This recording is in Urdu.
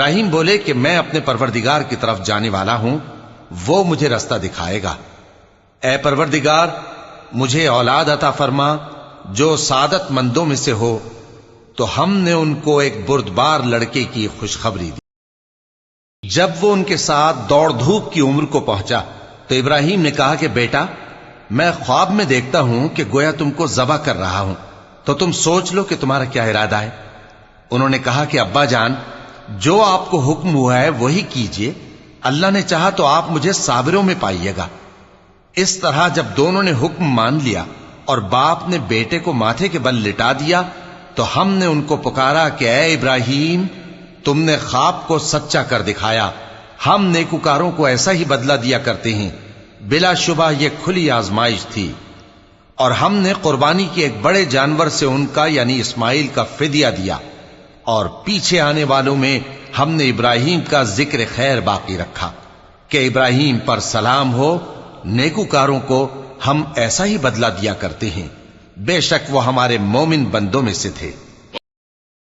ابراہیم بولے کہ میں اپنے پروردگار کی طرف جانے والا ہوں، وہ مجھے رستہ دکھائے گا۔ اے پروردگار، مجھے اولاد عطا فرما جو سعادت مندوں میں سے ہو۔ تو ہم نے ان کو ایک بردبار لڑکے کی خوشخبری دی۔ جب وہ ان کے ساتھ دوڑ دھوپ کی عمر کو پہنچا تو ابراہیم نے کہا کہ بیٹا، میں خواب میں دیکھتا ہوں کہ گویا تم کو ذبح کر رہا ہوں، تو تم سوچ لو کہ تمہارا کیا ارادہ ہے۔ انہوں نے کہا کہ ابا جان، جو آپ کو حکم ہوا ہے وہی کیجئے، اللہ نے چاہا تو آپ مجھے صابروں میں پائیے گا۔ اس طرح جب دونوں نے حکم مان لیا اور باپ نے بیٹے کو ماتھے کے بل لٹا دیا تو ہم نے ان کو پکارا کہ اے ابراہیم، تم نے خواب کو سچا کر دکھایا، ہم نیکوکاروں کو ایسا ہی بدلہ دیا کرتے ہیں۔ بلا شبہ یہ کھلی آزمائش تھی، اور ہم نے قربانی کے ایک بڑے جانور سے ان کا یعنی اسماعیل کا فدیہ دیا، اور پیچھے آنے والوں میں ہم نے ابراہیم کا ذکر خیر باقی رکھا کہ ابراہیم پر سلام ہو، نیکوکاروں کو ہم ایسا ہی بدلہ دیا کرتے ہیں، بے شک وہ ہمارے مومن بندوں میں سے تھے۔